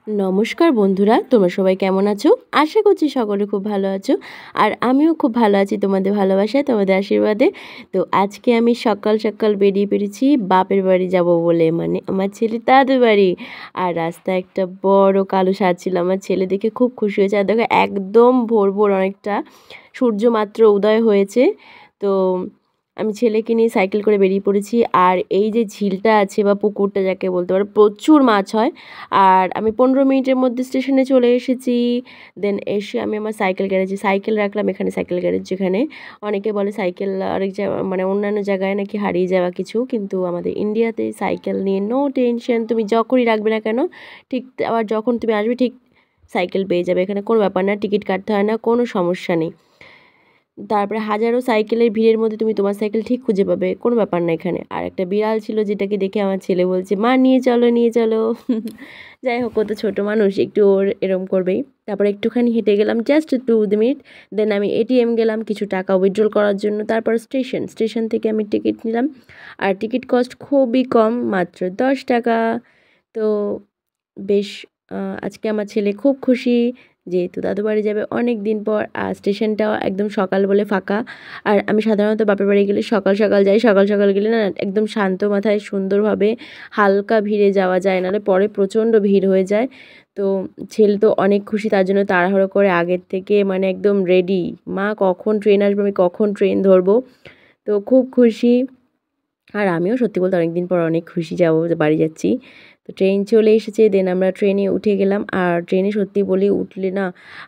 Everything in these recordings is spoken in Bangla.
নমস্কার বন্ধুরা, তোমরা সবাই কেমন আছো? আশা করছি সকলে খুব ভালো আছো। আর আমিও খুব ভালো আছি তোমাদের ভালোবাসায়, তোমাদের আশীর্বাদে। তো আজকে আমি সকাল সকাল বেরিয়ে পড়েছি বাপের বাড়ি যাব বলে, মানে আমার ছেলের দাদুর বাড়ি। আর রাস্তায় একটা বড় কালো ষাঁড় ছিল, আমার ছেলে দেখে খুব খুশি হয়েছে। আর দেখো একদম ভোর ভোর অনেকটা সূর্য মাত্র উদয় হয়েছে। তো আমি ছেলেকে নিয়ে সাইকেল করে বেরিয়ে পড়েছি। আর এই যে ঝিলটা আছে বা পুকুরটা যাকে বলতে পারো, প্রচুর মাছ হয়। আর আমি 15 মিনিটের মধ্যে স্টেশনে চলে এসেছি। দেন এসে আমি আমার সাইকেল গ্যারেজে সাইকেল রাখলাম, এখানে সাইকেল গ্যারেজ যেখানে অনেকে বলে সাইকেল আরেক জায়গা মানে অন্যান্য জায়গায় নাকি হারিয়ে যাওয়া কিছু, কিন্তু আমাদের ইন্ডিয়াতে সাইকেল নিয়ে নো টেনশন, তুমি যখনই রাখবে না কেন ঠিক আবার যখন তুমি আসবে ঠিক সাইকেল পেয়ে যাবে। এখানে কোনো ব্যাপার না, টিকিট কাটতে হয় না, কোনো সমস্যা নেই। তারপরে হাজারো সাইকেলের ভিড়ের মধ্যে তুমি তোমার সাইকেল ঠিক খুঁজে পাবে, কোনো ব্যাপার না এখানে। আর একটা বিড়াল ছিল যেটাকে দেখে আমার ছেলে বলছে, মা নিয়ে চলো নিয়ে চলো। যাই হোক, ও তো ছোটো মানুষ, একটু ওর এরম করবেই। তারপরে একটুখানি হেঁটে গেলাম, জাস্ট 2 মিনিট। দেন আমি এটিএম গেলাম কিছু টাকা উইথড্রল করার জন্য। তারপর স্টেশন থেকে আমি টিকিট নিলাম। আর টিকিট কস্ট খুবই কম, মাত্র 10 টাকা। তো বেশ আজকে আমার ছেলে খুব খুশি, যেহেতু দাদু বাড়ি যাবে অনেক দিন পর। আর স্টেশনটাও একদম সকাল বলে ফাঁকা। আর আমি সাধারণত বাপের বাড়ি গেলে সকাল সকাল যাই, সকাল সকাল গেলে না একদম শান্ত মাথায় সুন্দরভাবে হালকা ভিড়ে যাওয়া যায়, নাহলে পরে প্রচণ্ড ভিড় হয়ে যায়। তো ছেলে তো অনেক খুশি, তার জন্য তাড়াহুড়ো করে আগের থেকে মানে একদম রেডি, মা কখন ট্রেন আসবে, আমি কখন ট্রেন ধরবো। তো খুব খুশি। আর আমিও সত্যি বলতে অনেক দিন পর অনেক খুশি, যাবো বাড়ি যাচ্ছি। তো ট্রেন চলে এসেছে, দেন আমরা ট্রেনে উঠে গেলাম। আর ট্রেনে সত্যি বলি উঠলে না,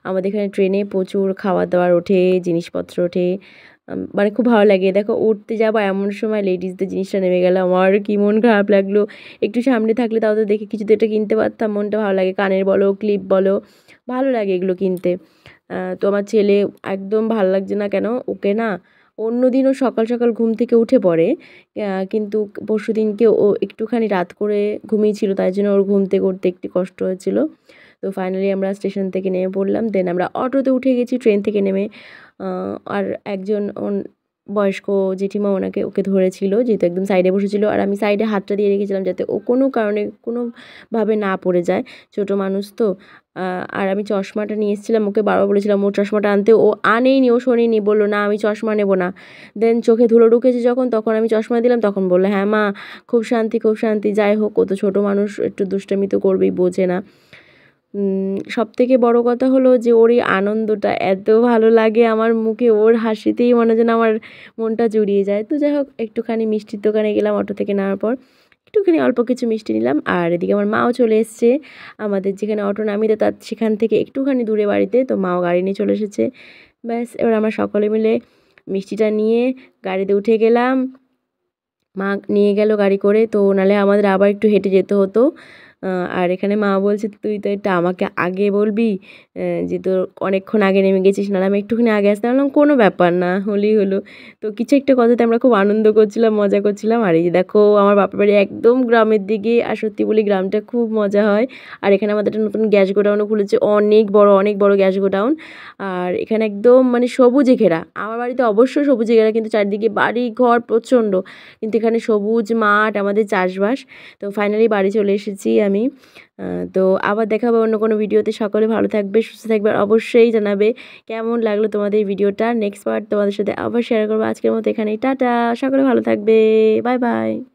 আমাদের এখানে ট্রেনে প্রচুর খাবার দাবার ওঠে, জিনিসপত্র ওঠে, মানে খুব ভালো লাগে। দেখো উঠতে যাবো এমন সময় লেডিসদের জিনিসটা নেমে গেল, আমার কি মন খারাপ লাগলো। একটু সামনে থাকলে তাও তো দেখে কিছু তো একটা কিনতে পারতাম, মনটা ভালো লাগে, কানের বলো ক্লিপ বলো, ভালো লাগে এগুলো কিনতে। তো আমার ছেলে একদম ভালো লাগছে না কেন, ওকে না অন্য দিনও সকাল সকাল ঘুম থেকে উঠে পড়ে, কিন্তু পরশুদিনকে ও একটুখানি রাত করে ঘুমিয়েছিল, তাই জন্য ওর ঘুম থেকে উঠতে একটু কষ্ট হয়েছিল। তো ফাইনালি আমরা স্টেশন থেকে নেমে পড়লাম, দেন আমরা অটোতে উঠে গেছি ট্রেন থেকে নেমে। আর একজন বয়স্ক জেঠিমা ওকে ধরেছিল, যেহেতু একদম সাইডে বসেছিল। আর আমি সাইডে হাতটা দিয়ে রেখেছিলাম যাতে ও কোনো কারণে কোনোভাবে না পড়ে যায়, ছোটো মানুষ তো। আর আমি চশমাটা নিয়ে এসেছিলাম, ওকে বারবার বলেছিলাম ওর চশমাটা আনতে, ও আনেইনি, ও শোনেনি, বললো না আমি চশমা নেবো না। দেন চোখে ধুলো ঢুকেছে যখন, তখন আমি চশমা দিলাম, তখন বললো হ্যাঁ মা খুব শান্তি খুব শান্তি। যাই হোক, ও তো ছোটো মানুষ, একটু দুষ্টামি তো করবেই, বোঝে না। সবথেকে বড় কথা হলো যে ওর এই আনন্দটা এত ভালো লাগে আমার মুখে, ওর হাসিতেই মনে হয় যেন আমার মনটা জুড়িয়ে যায়। তো যাই হোক, একটুখানি মিষ্টির দোকানে গেলাম অটো থেকে নামার পর, একটুখানি অল্প কিছু মিষ্টি নিলাম। আর এদিকে আমার মাও চলে এসছে, আমাদের যেখানে অটো নামিয়ে তার সেখান থেকে একটুখানি দূরে বাড়িতে, তো মাও গাড়ি নিয়ে চলে এসেছে। ব্যাস এবার আমরা সকলে মিলে মিষ্টিটা নিয়ে গাড়িতে উঠে গেলাম। মা নিয়ে গেল গাড়ি করে, তো নাহলে আমাদের আবার একটু হেঁটে যেতে হতো। আর এখানে মা বলছে তুই তো এটা আমাকে আগে বলবি, যে তোর অনেকক্ষণ আগে নেমে গেছিস, নাহলে আমি একটুখানি আগে আসতে পারলাম, কোনো ব্যাপার না, হলেই হলো। তো কিছু একটা কথাতে আমরা খুব আনন্দ করছিলাম, মজা করছিলাম। আর এই যে দেখো আমার বাপের বাড়ি একদম গ্রামের দিকে, আর সত্যি বলি গ্রামটা খুব মজা হয়। আর এখানে আমাদের একটা নতুন গ্যাস গোডাউনও খুলেছে, অনেক বড় গ্যাস গোডাউন। আর এখানে একদম মানে সবুজে ঘেরা, আমার বাড়িতে অবশ্য সবুজে ঘেরা, কিন্তু চারদিকে বাড়ি ঘর প্রচণ্ড, কিন্তু এখানে সবুজ মাঠ, আমাদের চাষবাস। তো ফাইনালি বাড়ি চলে এসেছি আমি। তো আবার দেখা হবে অন্য কোনো ভিডিওতে। সকলে ভালো থাকবে, সুস্থ থাকবে, আর অবশ্যই জানাবে কেমন লাগলো তোমাদের ভিডিওটা। নেক্সট পার্ট তোমাদের সাথে আবার শেয়ার করবো। আজকের মতো এখানেই টাটা, সকলে ভালো থাকবে, বাই বাই।